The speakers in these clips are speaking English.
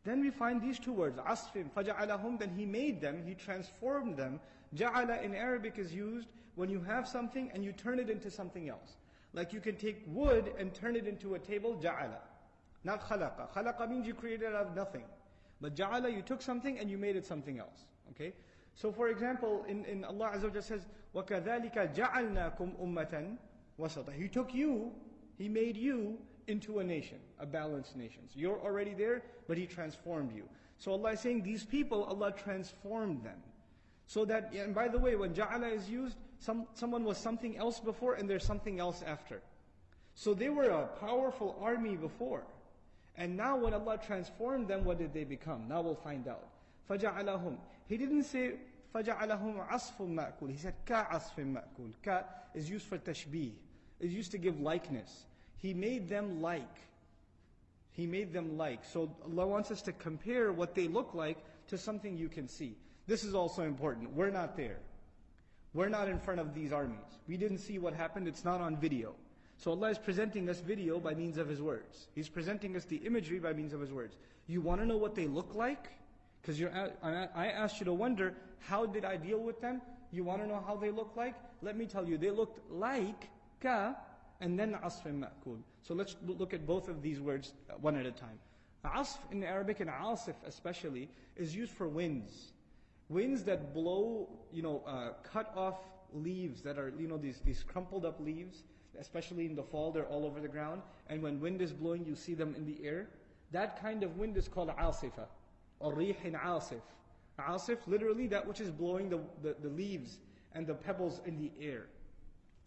Then we find these two words, asfim, faja'alahum, then He made them, He transformed them. Ja'ala in Arabic is used when you have something and you turn it into something else. Like you can take wood and turn it into a table, ja'ala. Not khalaqa. Khalaqa means you created it out of nothing. But ja'ala, you took something and you made it something else. Okay? So for example, in Allah Azza wa Jalla says, وَكَذَلِكَ جَعَلْنَاكُمْ أُمَّةً وَسَطًا. He took you, He made you into a nation, a balanced nation. So you're already there, but He transformed you. So Allah is saying these people, Allah transformed them. So that, and by the way, when ja'ala is used, someone was something else before and there's something else after. So they were a powerful army before. And now when Allah transformed them, what did they become? Now we'll find out. فَجَعَلَهُمْ. He didn't say فَجَعَلَهُمْ عَصْفٌ مَأْكُولٌ. He said كَعَصْفٍ مَأْكُولٌ. Ka is used for tashbih. It's used to give likeness. He made them like. He made them like. So Allah wants us to compare what they look like to something you can see. This is also important. We're not there. We're not in front of these armies. We didn't see what happened. It's not on video. So Allah is presenting us video by means of His words. He's presenting us the imagery by means of His words. You want to know what they look like? Because I asked you to wonder, how did I deal with them? You want to know how they look like? Let me tell you, they looked like ka and then asfin ma'kul. So let's look at both of these words one at a time. Asf in Arabic and asif especially is used for winds. Winds that blow, cut off leaves that are, these crumpled up leaves. Especially in the fall, they're all over the ground. And when wind is blowing, you see them in the air. That kind of wind is called asifa, or rihin asif. Asif, literally that which is blowing the leaves and the pebbles in the air.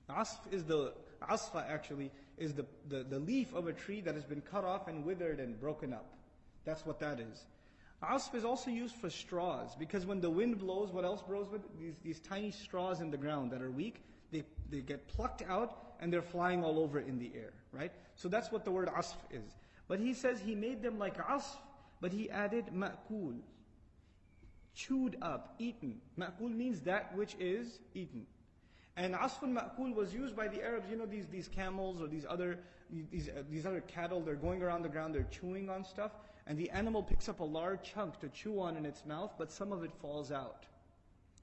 Asfa actually is the leaf of a tree that has been cut off and withered and broken up. That's what that is. Asf is also used for straws, because when the wind blows, what else blows with? These tiny straws in the ground that are weak, they get plucked out and they're flying all over in the air, right? So that's what the word asf is. But He says He made them like asf, but He added ma'kul, chewed up, eaten. Ma'kul means that which is eaten. And asfun ma'kul was used by the Arabs, these camels or these other cattle, they're going around the ground, they're chewing on stuff, and the animal picks up a large chunk to chew on in its mouth, but some of it falls out.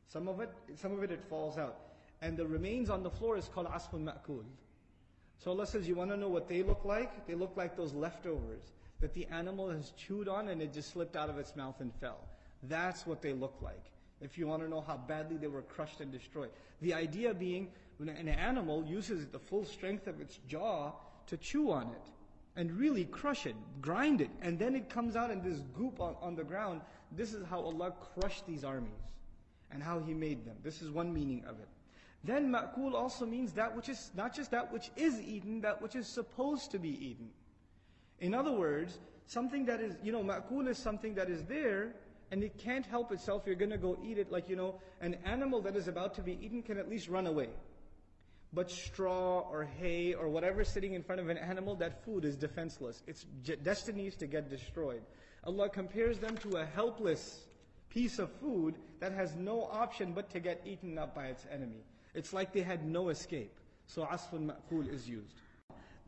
Some of it falls out. And the remains on the floor is called asfun ma'kul. So Allah says, you want to know what they look like? They look like those leftovers that the animal has chewed on and it just slipped out of its mouth and fell. That's what they look like. If you want to know how badly they were crushed and destroyed. The idea being, when an animal uses the full strength of its jaw to chew on it and really crush it, grind it, and then it comes out in this goop on the ground. This is how Allah crushed these armies and how He made them. This is one meaning of it. Then ma'kul also means that which is, not just that which is eaten, that which is supposed to be eaten. In other words, something that is, ma'kul is something that is there, and it can't help itself, you're going to go eat it. Like, an animal that is about to be eaten can at least run away. But straw or hay or whatever is sitting in front of an animal, that food is defenseless. Its destiny is to get destroyed. Allah compares them to a helpless piece of food that has no option but to get eaten up by its enemy. It's like they had no escape. So asfun ma'kul is used.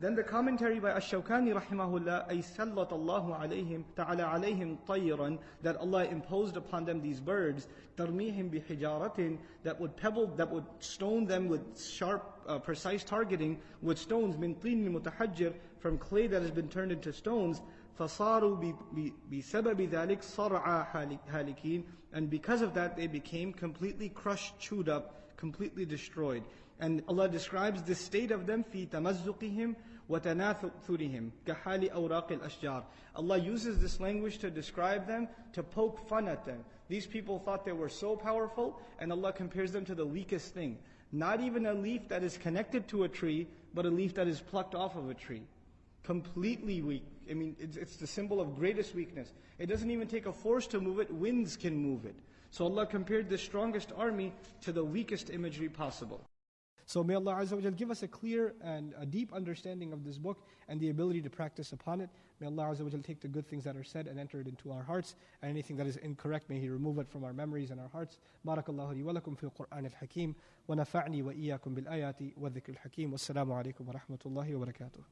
Then the commentary by Ash-Shawkani rahimahullah, ay sallat Allahu alayhim ta'ala alayhim tayran, that Allah imposed upon them these birds, tarmihim bihijaratin, that would stone them with sharp, precise targeting with stones, min tin mutahajjir, from clay that has been turned into stones, فَصَارُوا بِسَبَبِ ذَلِكَ صَرْعَى هَالِكِينَ, and because of that they became completely crushed, chewed up, completely destroyed. And Allah describes this state of them, فِي تَمَزُّقِهِمْ وَتَنَاثُرِهِمْ كَحَالِ أَوْرَاقِ الْأَشْجَارِ. Allah uses this language to describe them, to poke fun at them. These people thought they were so powerful, and Allah compares them to the weakest thing. Not even a leaf that is connected to a tree, but a leaf that is plucked off of a tree. Completely weak. I mean, it's the symbol of greatest weakness. It doesn't even take a force to move it, winds can move it. So Allah compared the strongest army to the weakest imagery possible. So may Allah Azza wa Jal give us a clear and a deep understanding of this book and the ability to practice upon it. May Allah Azza wa Jal take the good things that are said and enter it into our hearts, and anything that is incorrect, may He remove it from our memories and our hearts. Barakallahu li wa lakum fil Qur'an al-Hakim, wa nafa'ni wa iyyakum bil ayati wa dhikr al-Hakim. Wassalamu alaikum wa rahmatullahi wa barakatuh.